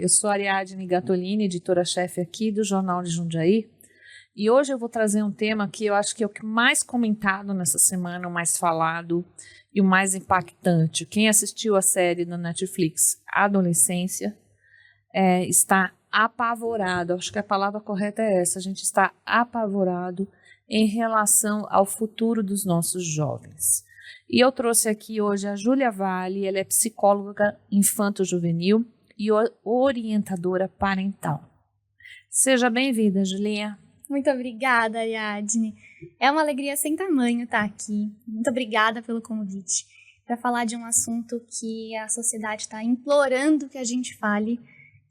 Eu sou Ariadne Gattolini, editora-chefe aqui do Jornal de Jundiaí, e hoje eu vou trazer um tema que eu acho que é o que mais comentado nessa semana, o mais falado e o mais impactante. Quem assistiu a série da Netflix Adolescência está apavorado, acho que a palavra correta é essa, a gente está apavorado em relação ao futuro dos nossos jovens. E eu trouxe aqui hoje a Júlia Vale, ela é psicóloga infanto-juvenil e orientadora parental. Seja bem-vinda, Julinha. Muito obrigada, Ariadne. É uma alegria sem tamanho estar aqui. Muito obrigada pelo convite para falar de um assunto que a sociedade está implorando que a gente fale,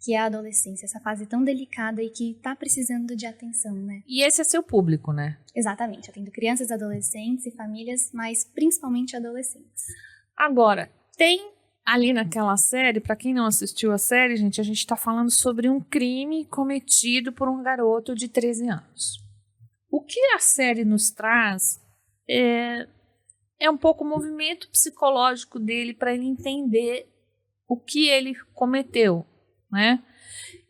que é a adolescência, essa fase tão delicada e que está precisando de atenção, né? E esse é seu público, né? Exatamente, eu atendo crianças, adolescentes e famílias, mas principalmente adolescentes. Agora, tem ali naquela série, para quem não assistiu a série, gente, a gente está falando sobre um crime cometido por um garoto de 13 anos. O que a série nos traz é um pouco o movimento psicológico dele para ele entender o que ele cometeu, né?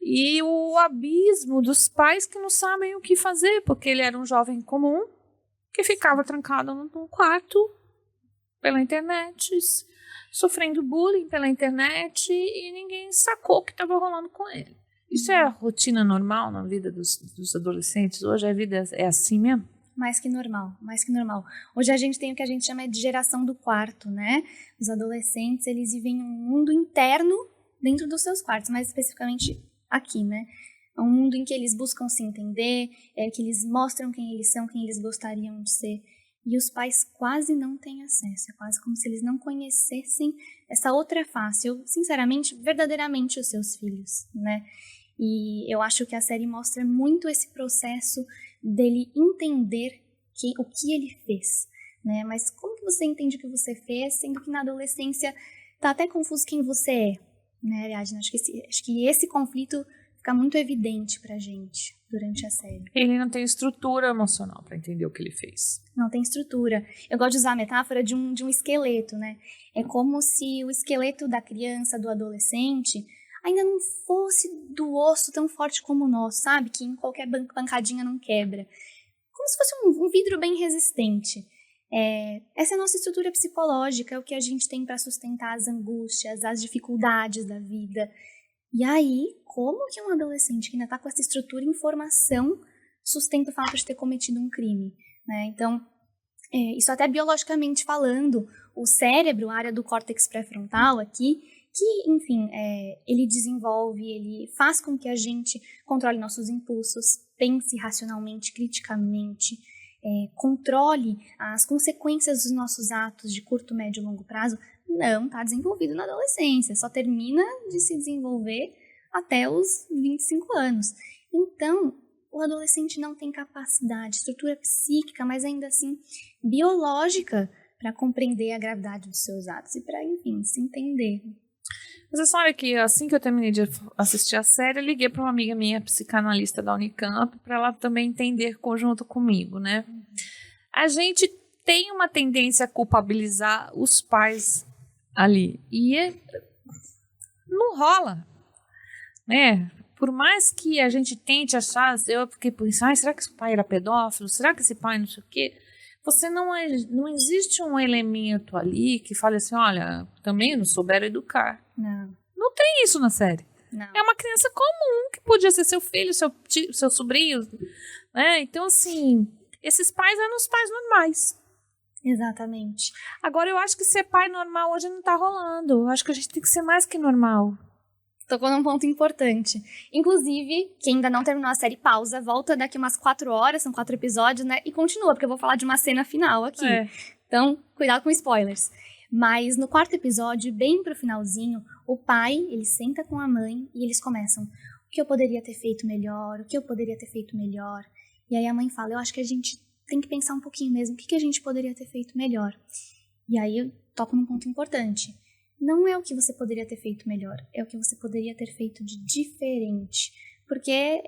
E o abismo dos pais que não sabem o que fazer, porque ele era um jovem comum que ficava trancado num quarto pela internet, sofrendo bullying pela internet e ninguém sacou o que estava rolando com ele. Isso é a rotina normal na vida dos adolescentes? Hoje a vida é assim mesmo? Mais que normal, mais que normal. Hoje a gente tem o que a gente chama de geração do quarto, né? Os adolescentes, eles vivem um mundo interno dentro dos seus quartos, mais especificamente aqui, né? É um mundo em que eles buscam se entender, que eles mostram quem eles são, quem eles gostariam de ser. E os pais quase não têm acesso, é quase como se eles não conhecessem essa outra face, ou, sinceramente, verdadeiramente os seus filhos, né? E eu acho que a série mostra muito esse processo dele entender o que ele fez, né? Mas como que você entende o que você fez, sendo que na adolescência tá até confuso quem você é, né, Ariadne? Acho que esse conflito fica muito evidente pra gente durante a série. Ele não tem estrutura emocional para entender o que ele fez. Não tem estrutura. Eu gosto de usar a metáfora de um esqueleto, né? É como se o esqueleto da criança, do adolescente, ainda não fosse do osso tão forte como o nosso, sabe? Que em qualquer pancadinha não quebra. Como se fosse um vidro bem resistente. Essa é a nossa estrutura psicológica, é o que a gente tem para sustentar as angústias, as dificuldades da vida. E aí, como que um adolescente que ainda está com essa estrutura em formação sustenta o fato de ter cometido um crime, né? Então, isso até biologicamente falando, o cérebro, a área do córtex pré-frontal aqui, que, enfim, ele desenvolve, ele faz com que a gente controle nossos impulsos, pense racionalmente, criticamente, controle as consequências dos nossos atos de curto, médio e longo prazo, não está desenvolvido na adolescência, só termina de se desenvolver até os 25 anos. Então, o adolescente não tem capacidade, estrutura psíquica, mas ainda assim biológica, para compreender a gravidade dos seus atos e para, enfim, se entender. Você sabe que assim que eu terminei de assistir a série, eu liguei para uma amiga minha, psicanalista da Unicamp, para ela também entender junto comigo, né? A gente tem uma tendência a culpabilizar os pais ali. E não rola, né? Por mais que a gente tente achar, eu fiquei pensando, será que esse pai era pedófilo? Será que esse pai não sei o quê? Não existe um elemento ali que fale assim, olha, também não souberam educar. Não tem isso na série. Não. É uma criança comum, que podia ser seu filho, seu tio, seu sobrinho, né? Então, assim, esses pais eram os pais normais. Exatamente. Agora, eu acho que ser pai normal hoje não tá rolando. Eu acho que a gente tem que ser mais que normal. Tocou num ponto importante. Inclusive, quem ainda não terminou a série, pausa, volta daqui umas 4 horas, são 4 episódios, né? E continua, porque eu vou falar de uma cena final aqui. Então, cuidado com spoilers. Mas no 4º episódio, bem pro finalzinho, o pai, ele senta com a mãe e eles começam. O que eu poderia ter feito melhor? O que eu poderia ter feito melhor? E aí a mãe fala, eu acho que a gente tem que pensar um pouquinho mesmo. O que a gente poderia ter feito melhor? E aí eu toco num ponto importante. Não é o que você poderia ter feito melhor, é o que você poderia ter feito de diferente. Porque,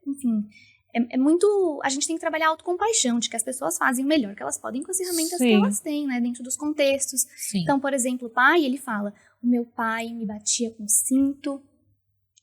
enfim, é muito... A gente tem que trabalhar a autocompaixão, de que as pessoas fazem o melhor que elas podem com as ferramentas que elas têm, né, dentro dos contextos. Sim. Então, por exemplo, o pai, ele fala, o meu pai me batia com cinto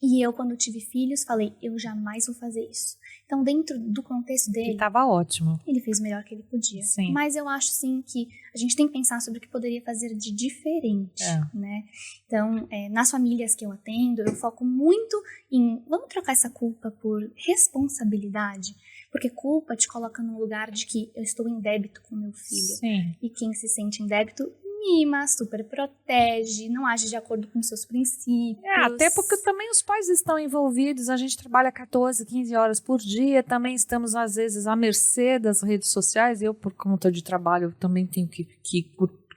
E eu, quando tive filhos, falei, eu jamais vou fazer isso. Então, dentro do contexto dele... Ele estava ótimo. Ele fez o melhor que ele podia. Sim. Mas eu acho, sim, que a gente tem que pensar sobre o que poderia fazer de diferente, né? Então, nas famílias que eu atendo, eu foco muito em... Vamos trocar essa culpa por responsabilidade? Porque culpa te coloca num lugar de que eu estou em débito com meu filho. Sim. E quem se sente em débito... mima, super protege, não age de acordo com seus princípios. Até porque também os pais estão envolvidos, a gente trabalha 14, 15 horas por dia, também estamos às vezes à mercê das redes sociais, eu por conta de trabalho também tenho que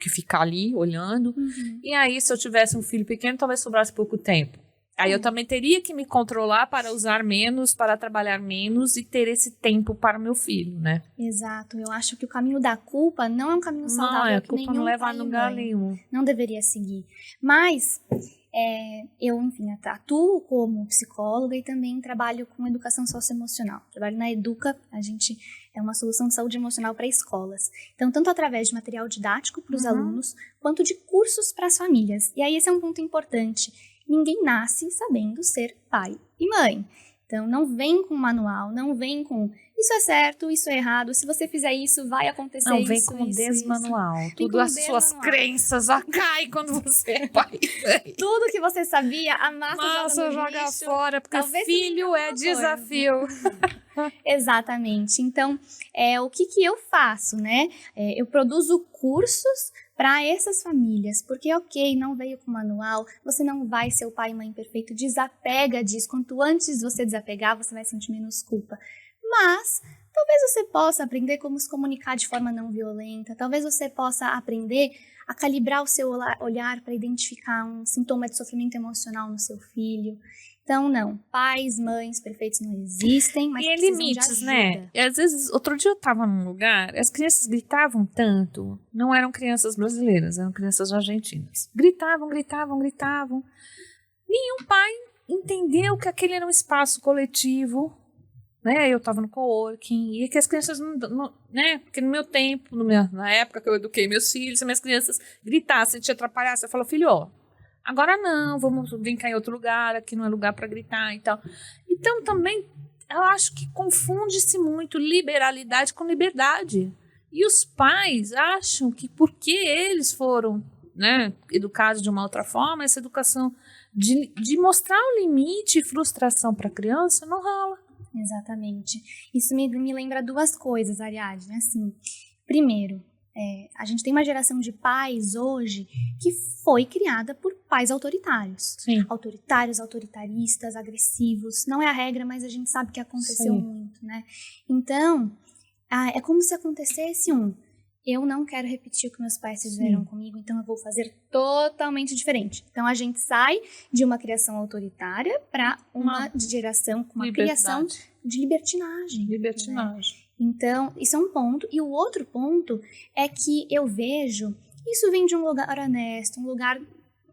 ficar ali olhando, e aí se eu tivesse um filho pequeno talvez sobrasse pouco tempo. Aí eu também teria que me controlar para usar menos, para trabalhar menos e ter esse tempo para o meu filho, né? Exato. Eu acho que o caminho da culpa não é um caminho saudável. Não, a que culpa nenhum não leva a pai e lugar mãe nenhum. não deveria seguir. Mas eu, enfim, atuo como psicóloga e também trabalho com educação socioemocional. Trabalho na Educa, a gente é uma solução de saúde emocional para escolas. Então, tanto através de material didático para os alunos, quanto de cursos para as famílias. E aí esse é um ponto importante. Ninguém nasce sabendo ser pai e mãe. Então, não vem com manual, não vem com isso é certo, isso é errado, se você fizer isso, vai acontecer isso. Não, vem com desmanual. Tudo as suas crenças caem quando você é pai e mãe. Tudo que você sabia, a massa joga lixo, fora, porque filho é desafio. Exatamente. Então, o que eu faço, né? Eu produzo cursos para essas famílias, porque não veio com manual, você não vai ser o pai e mãe perfeito, desapega disso, quanto antes você desapegar, você vai sentir menos culpa. Mas, talvez você possa aprender como se comunicar de forma não violenta, talvez você possa aprender a calibrar o seu olhar para identificar um sintoma de sofrimento emocional no seu filho. Então, não, pais, mães perfeitos não existem, mas precisam limites, de ajuda. né? E às vezes, outro dia eu estava num lugar, as crianças gritavam tanto, não eram crianças brasileiras, eram crianças argentinas. Gritavam. Nenhum pai entendeu que aquele era um espaço coletivo, né? Eu estava no coworking, e que as crianças, né? Porque no meu tempo, na época que eu eduquei meus filhos, se minhas crianças gritassem, te atrapalhassem, eu falo, filho, agora não, vamos brincar em outro lugar, aqui não é lugar para gritar e tal. Então, também, eu acho que confunde-se muito liberalidade com liberdade. E os pais acham que porque eles foram, né, educados de uma outra forma, essa educação de mostrar o limite e frustração para a criança não rola. Exatamente. Isso me lembra duas coisas, Ariadne. Assim, primeiro, a gente tem uma geração de pais hoje que foi criada por pais autoritários. Sim. Autoritários, autoritaristas, agressivos. Não é a regra, mas a gente sabe que aconteceu muito, né? Então, é como se acontecesse eu não quero repetir o que meus pais fizeram comigo, então eu vou fazer totalmente diferente. Então, a gente sai de uma criação autoritária para uma geração com uma criação de libertinagem. Né? Então, isso é um ponto. E o outro ponto é que eu vejo, isso vem de um lugar honesto, um lugar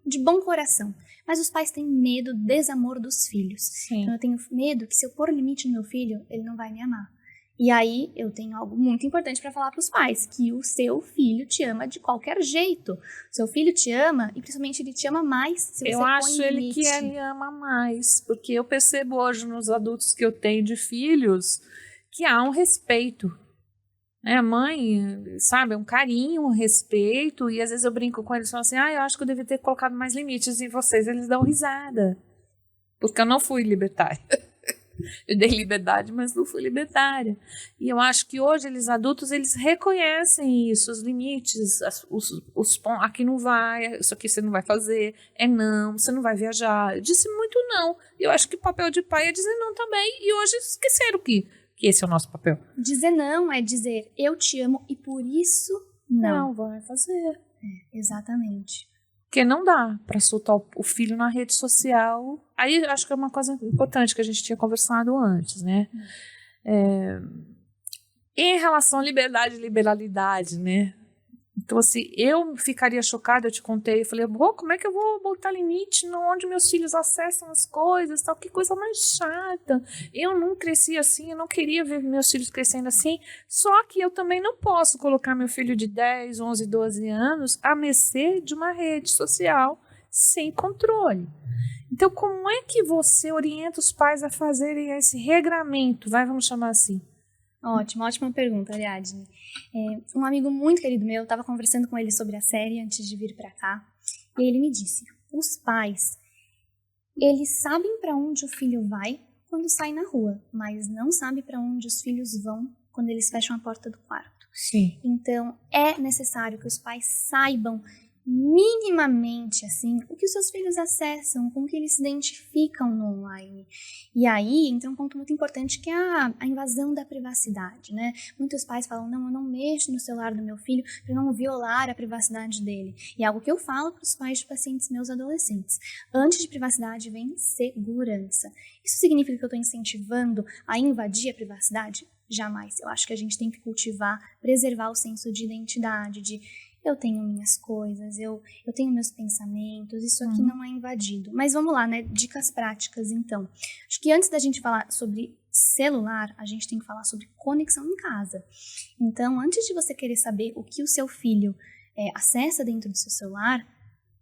de bom coração. Mas os pais têm medo do desamor dos filhos. Sim. Então, eu tenho medo que se eu pôr limite no meu filho, ele não vai me amar. E aí, eu tenho algo muito importante para falar para os pais, que o seu filho te ama de qualquer jeito. Seu filho te ama, e principalmente ele te ama mais se você eu põe acho limite. ele ama mais, porque eu percebo hoje nos adultos que eu tenho de filhos que há um respeito. A mãe, sabe, um carinho, um respeito, e às vezes eu brinco com eles e falo assim, eu acho que eu devia ter colocado mais limites em vocês. Eles dão risada, porque eu não fui libertária. Eu dei liberdade, mas não fui libertária. E eu acho que hoje eles adultos, eles reconhecem isso, os limites, os pontos, aqui não vai, isso aqui você não vai fazer, não, você não vai viajar. Eu disse muito não. E eu acho que o papel de pai é dizer não também. E hoje esqueceram que esse é o nosso papel. Dizer não é dizer eu te amo e por isso não vai fazer. Exatamente. Porque não dá para soltar o filho na rede social. Aí acho que é uma coisa importante que a gente tinha conversado antes, né? Em relação à liberdade e liberalidade, né? Então, assim, eu ficaria chocada, eu te contei, eu falei, como é que eu vou botar limite onde meus filhos acessam as coisas, tal, que coisa mais chata. Eu não cresci assim, eu não queria ver meus filhos crescendo assim, só que eu também não posso colocar meu filho de 10, 11, 12 anos à mercê de uma rede social sem controle. Então, como é que você orienta os pais a fazerem esse regramento? Vamos chamar assim. Ótima pergunta, Ariadne. Um amigo muito querido meu, eu estava conversando com ele sobre a série antes de vir para cá, e ele me disse, os pais, eles sabem para onde o filho vai quando sai na rua, mas não sabem para onde os filhos vão quando eles fecham a porta do quarto. Sim. Então, é necessário que os pais saibam minimamente, assim, o que os seus filhos acessam, com o que eles se identificam no online. E aí, entra um ponto muito importante que é a invasão da privacidade, né? Muitos pais falam, não, eu não mexo no celular do meu filho para não violar a privacidade dele. E é algo que eu falo para os pais de pacientes meus adolescentes. Antes de privacidade vem segurança. Isso significa que eu estou incentivando a invadir a privacidade? Jamais. Eu acho que a gente tem que cultivar, preservar o senso de identidade, de eu tenho minhas coisas, eu tenho meus pensamentos, isso aqui não é invadido. Mas vamos lá, né? Dicas práticas, então. Acho que antes da gente falar sobre celular, a gente tem que falar sobre conexão em casa. Então, antes de você querer saber o que o seu filho acessa dentro do seu celular,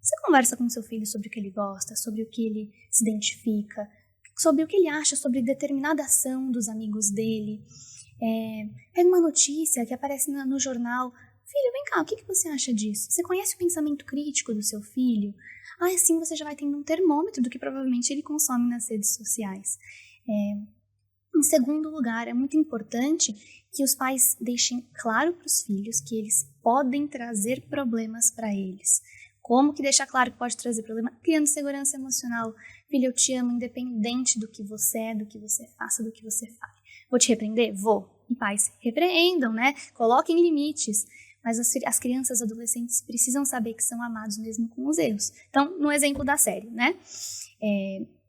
você conversa com o seu filho sobre o que ele gosta, sobre o que ele se identifica, sobre o que ele acha sobre determinada ação dos amigos dele. Pega uma notícia que aparece no jornal. Filho, vem cá, o que você acha disso? Você conhece o pensamento crítico do seu filho? Assim você já vai tendo um termômetro do que provavelmente ele consome nas redes sociais. Em segundo lugar, é muito importante que os pais deixem claro para os filhos que eles podem trazer problemas para eles. Como que deixar claro que pode trazer problema? Criando segurança emocional. Filho, eu te amo independente do que você é, do que você faça, do que você fale. Vou te repreender? Vou. E pais, repreendam, né? Coloquem limites. Mas as crianças e adolescentes precisam saber que são amados mesmo com os erros. Então, no exemplo da série, né?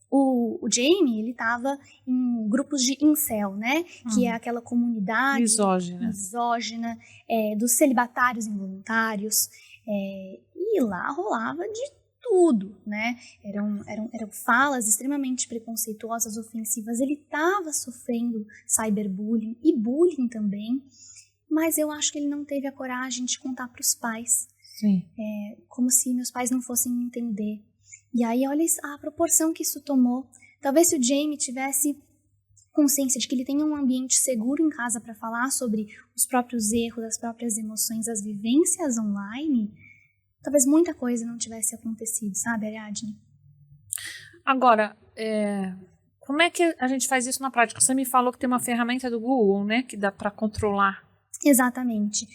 O Jamie, ele estava em grupos de incel, né? Que é aquela comunidade misógina dos celibatários involuntários. E lá rolava de tudo, né? Eram falas extremamente preconceituosas, ofensivas. Ele estava sofrendo cyberbullying e bullying também. Mas eu acho que ele não teve a coragem de contar para os pais. Sim. Como se meus pais não fossem entender. E aí, olha a proporção que isso tomou. Talvez se o Jamie tivesse consciência de que ele tem um ambiente seguro em casa para falar sobre os próprios erros, as próprias emoções, as vivências online, talvez muita coisa não tivesse acontecido, sabe, Ariadne? Agora, como é que a gente faz isso na prática? Você me falou que tem uma ferramenta do Google, né, que dá para controlar. Exatamente.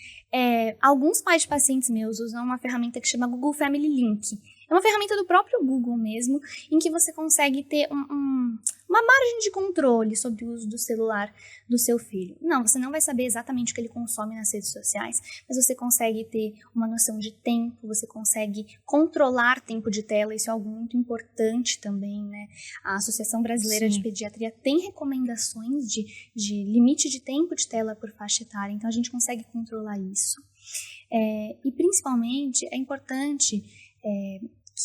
Alguns pais de pacientes meus usam uma ferramenta que chama Google Family Link. É uma ferramenta do próprio Google mesmo, em que você consegue ter uma margem de controle sobre o uso do celular do seu filho. Não, você não vai saber exatamente o que ele consome nas redes sociais, mas você consegue ter uma noção de tempo, você consegue controlar tempo de tela, isso é algo muito importante também, né? A Associação Brasileira de Pediatria tem recomendações de limite de tempo de tela por faixa etária, então a gente consegue controlar isso. E principalmente é importante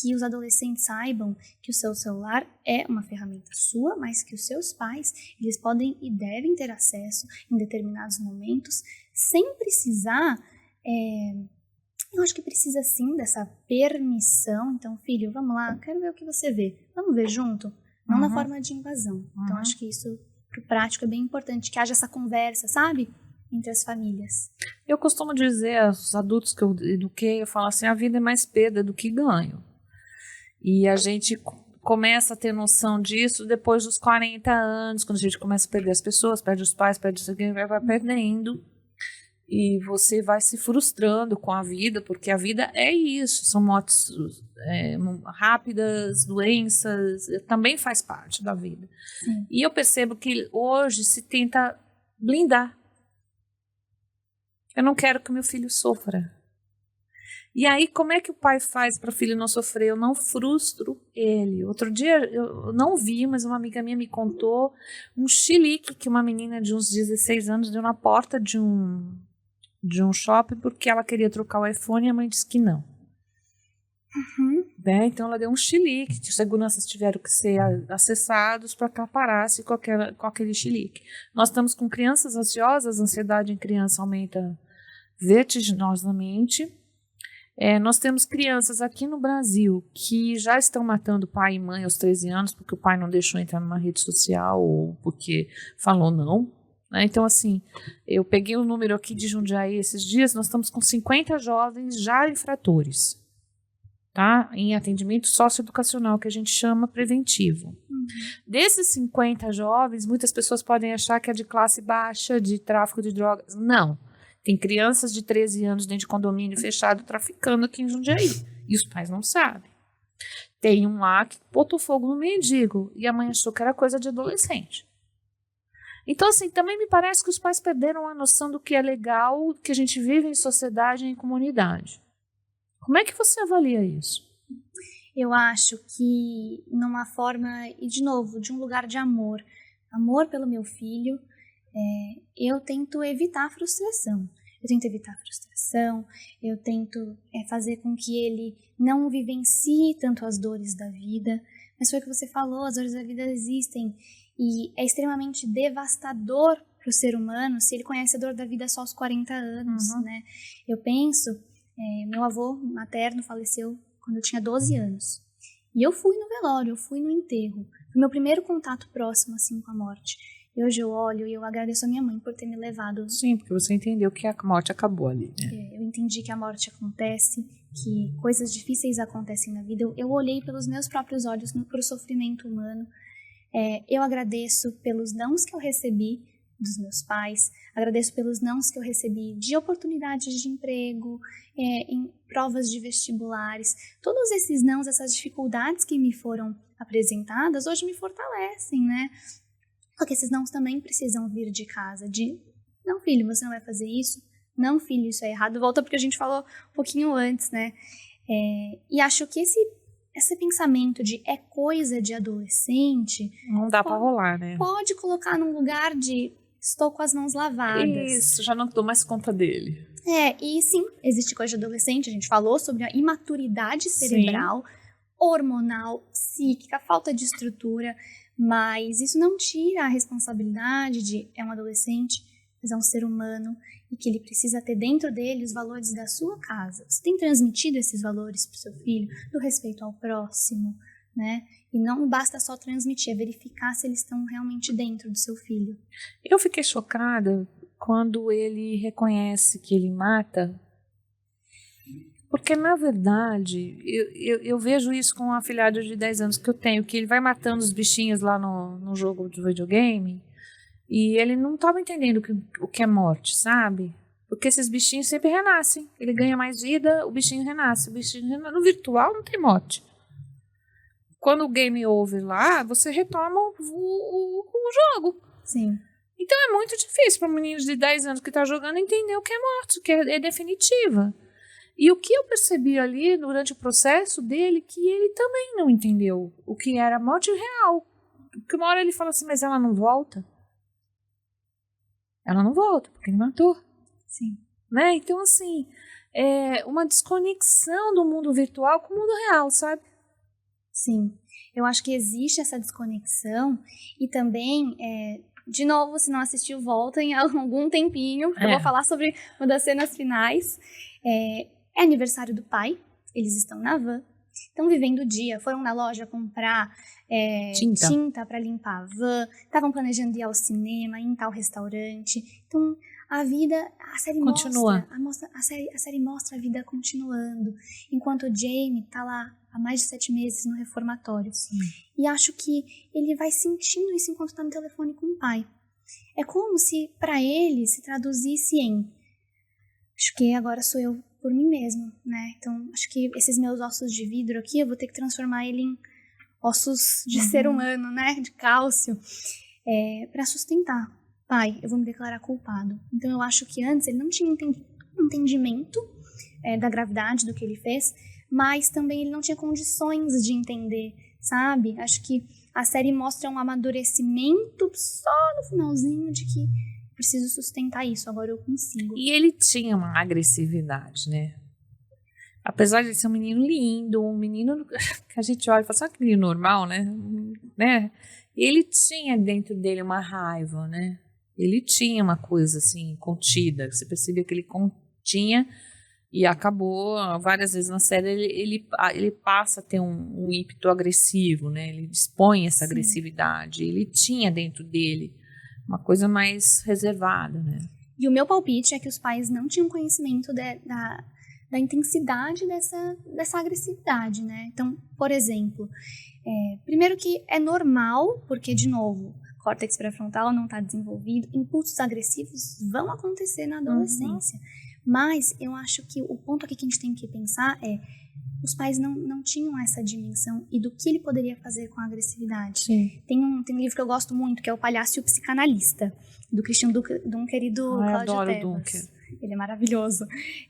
que os adolescentes saibam que o seu celular é uma ferramenta sua, mas que os seus pais, eles podem e devem ter acesso em determinados momentos, sem precisar, eu acho que precisa sim dessa permissão. Então, filho, vamos lá, quero ver o que você vê, vamos ver junto? Não na forma de invasão. Então, acho que isso, pro prático, é bem importante, que haja essa conversa, sabe? Entre as famílias. Eu costumo dizer aos adultos que eu eduquei, eu falo assim, a vida é mais perda do que ganho. E a gente começa a ter noção disso depois dos 40 anos, quando a gente começa a perder as pessoas, perde os pais, perde isso aqui, vai perdendo. E você vai se frustrando com a vida, porque a vida é isso, são mortes rápidas, doenças, também faz parte da vida. Sim. E eu percebo que hoje se tenta blindar. Eu não quero que meu filho sofra. E aí, como é que o pai faz para o filho não sofrer? Eu não frustro ele. Outro dia, eu não vi, mas uma amiga minha me contou um chilique que uma menina de uns 16 anos deu na porta de um shopping porque ela queria trocar o iPhone e a mãe disse que não. Então, ela deu um chilique. Os seguranças tiveram que ser acessados para que ela parasse com aquele chilique. Nós estamos com crianças ansiosas, a ansiedade em criança aumenta vertiginosamente. Nós temos crianças aqui no Brasil que já estão matando pai e mãe aos 13 anos porque o pai não deixou entrar numa rede social ou porque falou não. Né? Então, assim, eu peguei o número aqui de Jundiaí esses dias, nós estamos com 50 jovens já infratores, tá? Em atendimento socioeducacional, que a gente chama preventivo. Desses 50 jovens, muitas pessoas podem achar que é de classe baixa, de tráfico de drogas. Não. Tem crianças de 13 anos dentro de condomínio fechado traficando aqui em Jundiaí. E os pais não sabem. Tem um lá que botou fogo no mendigo e a mãe achou que era coisa de adolescente. Então, assim, também me parece que os pais perderam a noção do que é legal, que a gente vive em sociedade e em comunidade. Como é que você avalia isso? Eu acho que numa forma, e de novo, de um lugar de amor pelo meu filho, eu tento evitar a frustração. Eu tento fazer com que ele não vivencie tanto as dores da vida. Mas foi o que você falou, as dores da vida existem. E é extremamente devastador para o ser humano se ele conhece a dor da vida só aos 40 anos, né? Eu penso, meu avô materno faleceu quando eu tinha 12 anos. E eu fui no velório, eu fui no enterro. Foi meu primeiro contato próximo, assim, com a morte. E hoje eu olho e eu agradeço a minha mãe por ter me levado. Sim, porque você entendeu que a morte acabou ali, né? Eu entendi que a morte acontece, que coisas difíceis acontecem na vida. Eu olhei pelos meus próprios olhos para o sofrimento humano. Eu agradeço pelos nãos que eu recebi dos meus pais, agradeço pelos nãos que eu recebi de oportunidades de emprego, em provas de vestibulares. Todos esses nãos, essas dificuldades que me foram apresentadas, hoje me fortalecem, né? Só que esses nãos também precisam vir de casa, não, filho, você não vai fazer isso, não, filho, isso é errado. Volta porque a gente falou um pouquinho antes, né? E acho que esse pensamento de coisa de adolescente... Não dá pra rolar, né? Pode colocar num lugar de estou com as mãos lavadas. Isso, já não dou mais conta dele. E sim, existe coisa de adolescente, a gente falou sobre a imaturidade cerebral, sim, hormonal, psíquica, falta de estrutura, mas isso não tira a responsabilidade de um adolescente, mas é um ser humano e que ele precisa ter dentro dele os valores da sua casa. Você tem transmitido esses valores para o seu filho, do respeito ao próximo, né? E não basta só transmitir, é verificar se eles estão realmente dentro do seu filho. Eu fiquei chocada quando ele reconhece que ele mata, porque na verdade eu vejo isso com um afilhado de 10 anos que eu tenho, que ele vai matando os bichinhos lá no jogo de videogame e ele não estava entendendo o que é morte, sabe? Porque esses bichinhos sempre renascem, ele ganha mais vida, o bichinho renasce, no virtual não tem morte. Quando o game over lá, você retoma o jogo. Sim. Então é muito difícil para um menino de 10 anos que está jogando entender o que é morte, o que é definitiva. E o que eu percebi ali durante o processo dele, que ele também não entendeu o que era morte real. Porque uma hora ele fala assim, mas ela não volta? Ela não volta, porque ele matou. Sim. Né? Então, assim, é uma desconexão do mundo virtual com o mundo real, sabe? Sim, eu acho que existe essa desconexão e também, de novo, se não assistiu, volta em algum tempinho, eu vou falar sobre uma das cenas finais. É aniversário do pai, eles estão na van, estão vivendo o dia, foram na loja comprar tinta para limpar a van, estavam planejando ir ao cinema, ir em tal restaurante. Então, a vida, a série continua. A série mostra a vida continuando, enquanto o Jamie tá lá há mais de 7 meses no reformatório. Sim. E acho que ele vai sentindo isso enquanto tá no telefone com o pai. É como se para ele se traduzisse em acho que agora sou eu por mim mesmo, né? Então acho que esses meus ossos de vidro aqui eu vou ter que transformar ele em ossos de ser humano, né? De cálcio, para sustentar. Pai, eu vou me declarar culpado. Então eu acho que antes ele não tinha entendimento da gravidade do que ele fez, mas também ele não tinha condições de entender, sabe? Acho que a série mostra um amadurecimento só no finalzinho de que preciso sustentar isso, agora eu consigo. E ele tinha uma agressividade, né? Apesar de ser um menino lindo, um menino que a gente olha e fala, sabe que menino normal, né? Ele tinha dentro dele uma raiva, né? Ele tinha uma coisa assim, contida. Você percebia que ele continha E acabou, várias vezes na série, ele passa a ter um ímpeto agressivo, né? Ele dispõe essa agressividade. Ele tinha dentro dele uma coisa mais reservada, né? E o meu palpite é que os pais não tinham conhecimento da intensidade dessa agressividade, né? Então, por exemplo, primeiro que é normal, porque, de novo, córtex pré-frontal não está desenvolvido, impulsos agressivos vão acontecer na adolescência. Mas eu acho que o ponto aqui que a gente tem que pensar é os pais não tinham essa dimensão e do que ele poderia fazer com a agressividade. Sim. Tem um livro que eu gosto muito, que é O Palhaço e o Psicanalista, do Christian Dunker e do Cláudio Tebas. Dunker. Ele é maravilhoso.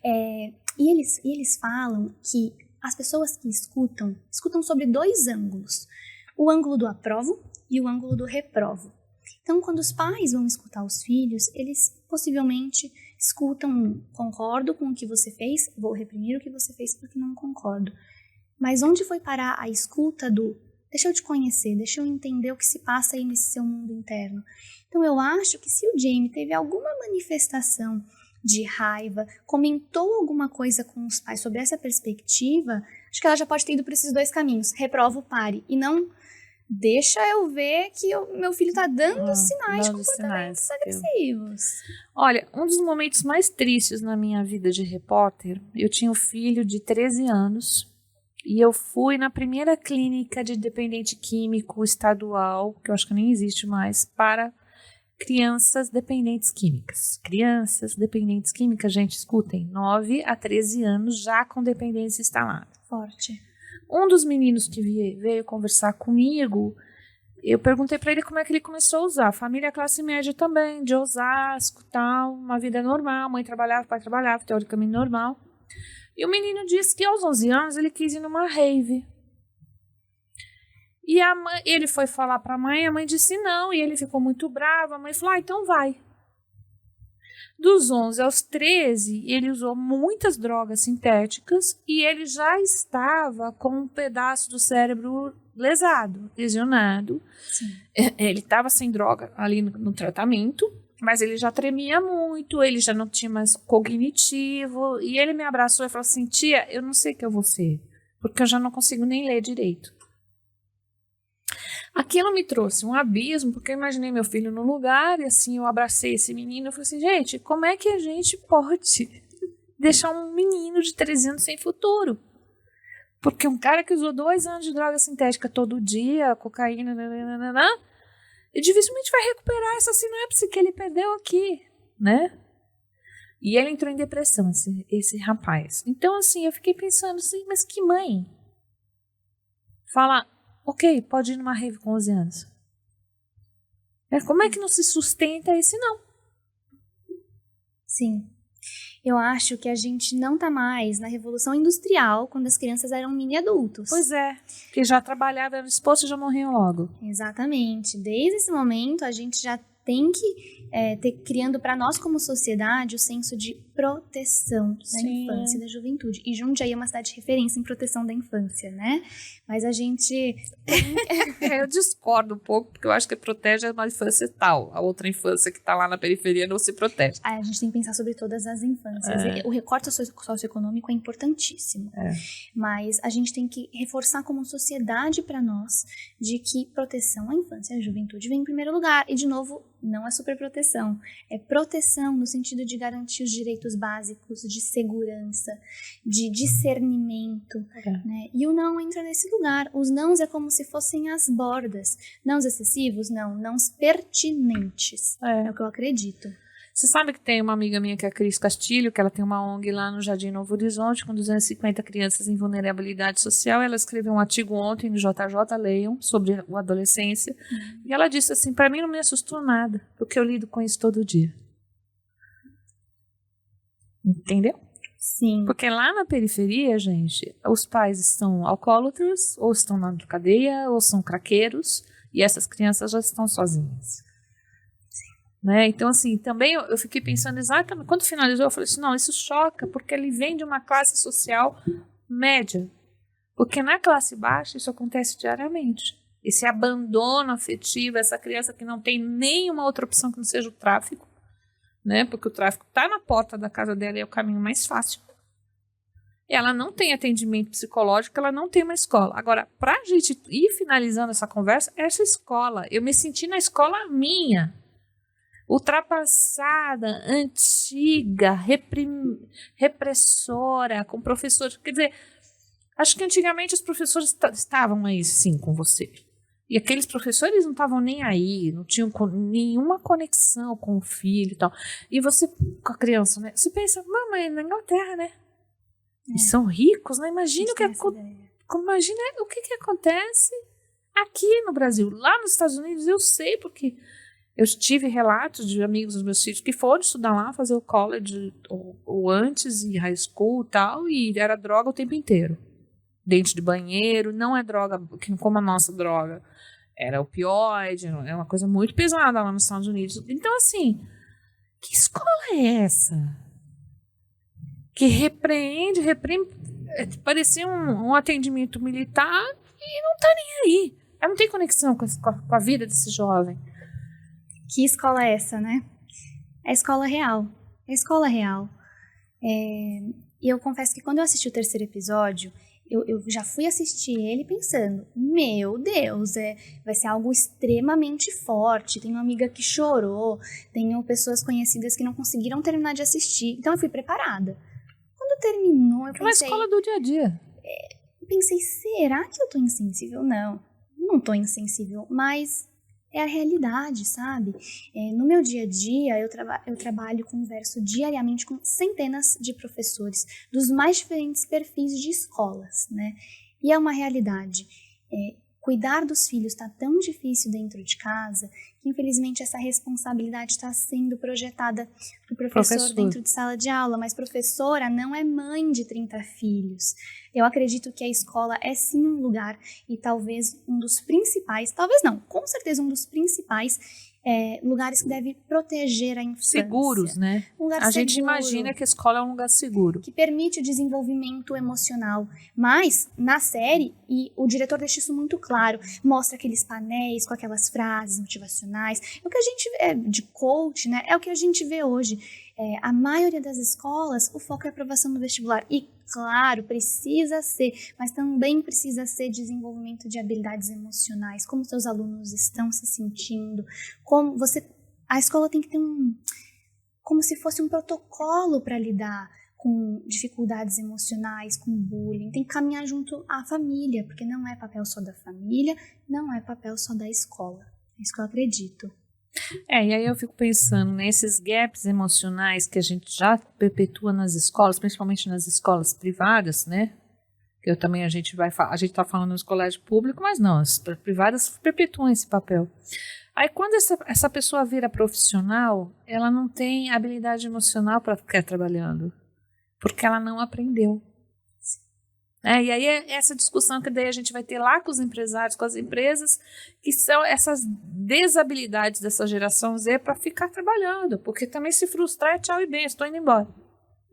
E eles falam que as pessoas que escutam sobre 2 ângulos. O ângulo do aprovo e o ângulo do reprovo. Então, quando os pais vão escutar os filhos, eles possivelmente escutam, concordo com o que você fez, vou reprimir o que você fez porque não concordo. Mas onde foi parar a escuta do deixa eu te conhecer, deixa eu entender o que se passa aí nesse seu mundo interno? Então, eu acho que se o Jamie teve alguma manifestação de raiva, comentou alguma coisa com os pais sobre essa perspectiva, acho que ela já pode ter ido por esses 2 caminhos. Reprova o pare e não deixa eu ver que o meu filho está dando sinais de comportamentos agressivos. Olha, um dos momentos mais tristes na minha vida de repórter, eu tinha um filho de 13 anos e eu fui na primeira clínica de dependente químico estadual, que eu acho que nem existe mais, para crianças dependentes químicas. Crianças dependentes químicas, gente, escutem, 9 a 13 anos já com dependência instalada. Forte. Um dos meninos que veio conversar comigo, eu perguntei para ele como é que ele começou a usar. Família classe média também, de Osasco, tal, uma vida normal. Mãe trabalhava, pai trabalhava, teoricamente normal. E o menino disse que aos 11 anos ele quis ir numa rave. E ele foi falar para a mãe disse não, e ele ficou muito bravo. A mãe falou, então vai. Dos 11 aos 13, ele usou muitas drogas sintéticas e ele já estava com um pedaço do cérebro lesado, lesionado. Sim. Ele estava sem droga ali no tratamento, mas ele já tremia muito, ele já não tinha mais cognitivo. E ele me abraçou e falou assim, tia, eu não sei o que eu vou ser, porque eu já não consigo nem ler direito. Aquilo me trouxe um abismo, porque eu imaginei meu filho no lugar, e assim, eu abracei esse menino, eu falei assim, gente, como é que a gente pode deixar um menino de 13 anos sem futuro? Porque um cara que usou 2 anos de droga sintética todo dia, cocaína, e dificilmente vai recuperar essa sinapse que ele perdeu aqui, né? E ele entrou em depressão, esse rapaz. Então, assim, eu fiquei pensando assim, mas que mãe? Fala... Ok, pode ir numa rave com 11 anos. Como é que não se sustenta esse não? Sim. Eu acho que a gente não tá mais na Revolução Industrial, quando as crianças eram mini adultos. Pois é, que já trabalhava, era exposto e já morriam logo. Exatamente. Desde esse momento, a gente já tem que criando para nós como sociedade o senso de proteção da infância e da juventude. E Jundiaí é uma cidade de referência em proteção da infância, né? Mas a gente... Eu discordo um pouco, porque eu acho que protege uma infância tal. A outra infância que está lá na periferia não se protege. A gente tem que pensar sobre todas as infâncias. O recorte socioeconômico é importantíssimo. Mas a gente tem que reforçar como sociedade para nós de que proteção à infância e à juventude vem em primeiro lugar. E, de novo, não é superproteção. É proteção no sentido de garantir os direitos básicos de segurança, de discernimento, né? E o não entra nesse lugar. Os nãos é como se fossem as bordas. Nãos excessivos? Não. Nãos pertinentes. É o que eu acredito. Você sabe que tem uma amiga minha que é a Cris Castilho, que ela tem uma ONG lá no Jardim Novo Horizonte com 250 crianças em vulnerabilidade social. Ela escreveu um artigo ontem no JJ, leiam, sobre a adolescência. E ela disse assim, para mim não me assustou nada, porque eu lido com isso todo dia. Entendeu? Sim. Porque lá na periferia, gente, os pais estão alcoólatras, ou estão na cadeia, ou são craqueiros, e essas crianças já estão sozinhas. Né? Então, assim, também eu fiquei pensando exatamente, quando finalizou, eu falei assim, não, isso choca, porque ele vem de uma classe social média. Porque na classe baixa isso acontece diariamente. Esse abandono afetivo, essa criança que não tem nenhuma outra opção que não seja o tráfico, né? Porque o tráfico está na porta da casa dela e é o caminho mais fácil. ela não tem atendimento psicológico, ela não tem uma escola. Agora, para a gente ir finalizando essa conversa, essa escola, eu me senti na escola minha, ultrapassada, antiga, repressora, com professores. Quer dizer, acho que antigamente os professores estavam aí, sim, com você. E aqueles professores não estavam nem aí, não tinham nenhuma conexão com o filho e tal. E você, com a criança, né? Você pensa, mamãe, na Inglaterra, né? Eles são ricos, né? Imagina o que acontece aqui no Brasil. Lá nos Estados Unidos eu sei, porque eu tive relatos de amigos dos meus filhos que foram estudar lá, fazer o college ou antes, e high school e tal, e era droga o tempo inteiro. Dente de banheiro, não é droga como a nossa droga. Era opioide, é uma coisa muito pesada lá nos Estados Unidos. Então, assim, que escola é essa? Que repreende, parecia um atendimento militar e não tá nem aí. Ela não tem conexão com a vida desse jovem. Que escola é essa, né? É a escola real. É a escola real. E eu confesso que quando eu assisti o terceiro episódio, eu já fui assistir ele pensando, meu Deus, vai ser algo extremamente forte. Tenho uma amiga que chorou, tenho pessoas conhecidas que não conseguiram terminar de assistir. Então eu fui preparada. Quando terminou, eu pensei... É uma escola do dia a dia. Eu pensei, será que eu tô insensível? Não tô insensível, mas é a realidade, sabe? No meu dia a dia, eu trabalho, converso diariamente com centenas de professores dos mais diferentes perfis de escolas, né? E é uma realidade. Cuidar dos filhos está tão difícil dentro de casa que, infelizmente, essa responsabilidade está sendo projetada para o professor dentro de sala de aula. Mas professora não é mãe de 30 filhos. Eu acredito que a escola é sim um lugar e talvez um dos principais, talvez não, com certeza um dos principais lugares que deve proteger a infância. Seguros, né? A gente imagina que a escola é um lugar seguro. Que permite o desenvolvimento emocional. Mas, na série, e o diretor deixa isso muito claro, mostra aqueles painéis com aquelas frases motivacionais. O que a gente vê de coach, né? É o que a gente vê hoje. A maioria das escolas, o foco é a aprovação do vestibular. E, claro, precisa ser, mas também precisa ser desenvolvimento de habilidades emocionais. Como seus alunos estão se sentindo. A escola tem que ter como se fosse um protocolo para lidar com dificuldades emocionais, com bullying. Tem que caminhar junto à família, porque não é papel só da família, não é papel só da escola. É isso que eu acredito. E aí eu fico pensando nesses gaps emocionais que a gente já perpetua nas escolas, principalmente nas escolas privadas, né? A gente está falando nos colégios públicos, mas não, as privadas perpetuam esse papel. Aí quando essa pessoa vira profissional, ela não tem habilidade emocional para ficar trabalhando, porque ela não aprendeu. E aí é essa discussão que daí a gente vai ter lá com os empresários, com as empresas, que são essas desabilidades dessa geração Z para ficar trabalhando, porque também se frustrar é tchau e bem, estou indo embora.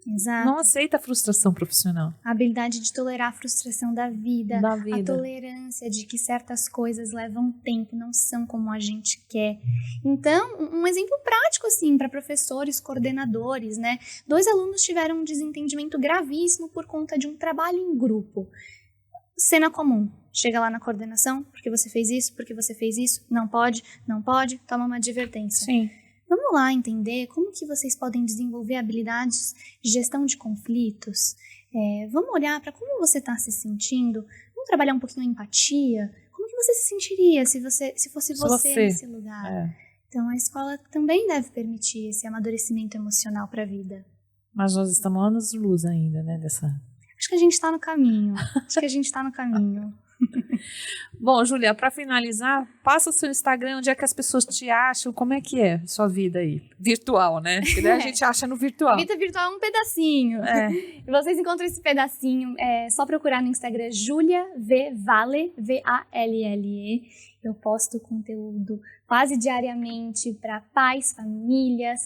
Exato. Não aceita a frustração profissional. A habilidade de tolerar a frustração da vida. A tolerância de que certas coisas levam tempo, não são como a gente quer. Então, um exemplo prático, assim, para professores, coordenadores, né? 2 alunos tiveram um desentendimento gravíssimo por conta de um trabalho em grupo. Cena comum. Chega lá na coordenação, porque você fez isso, não pode, toma uma advertência. Sim. Vamos lá entender como que vocês podem desenvolver habilidades de gestão de conflitos. Vamos olhar para como você está se sentindo. Vamos trabalhar um pouquinho a empatia. Como que você se sentiria se fosse você nesse lugar? Então, a escola também deve permitir esse amadurecimento emocional para a vida. Mas nós estamos anos-luz ainda, né? Acho que a gente está no caminho. Bom, Júlia, para finalizar, passa o seu Instagram, onde é que as pessoas te acham, como é que é sua vida aí? Virtual, né? Porque daí a gente acha no virtual. Vida virtual é um pedacinho. E vocês encontram esse pedacinho, só procurar no Instagram Julia V Valle, V-A-L-L-E. Eu posto conteúdo quase diariamente para pais, famílias,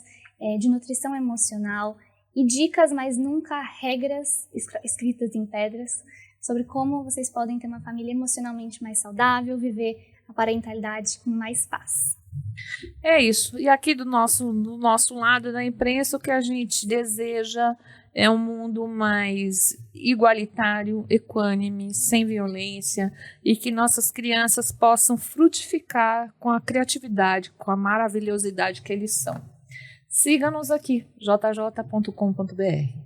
de nutrição emocional e dicas, mas nunca regras escritas em pedras, sobre como vocês podem ter uma família emocionalmente mais saudável, viver a parentalidade com mais paz. É isso. E aqui do nosso lado da imprensa, o que a gente deseja é um mundo mais igualitário, equânime, sem violência, e que nossas crianças possam frutificar com a criatividade, com a maravilhosidade que eles são. Siga-nos aqui, jj.com.br.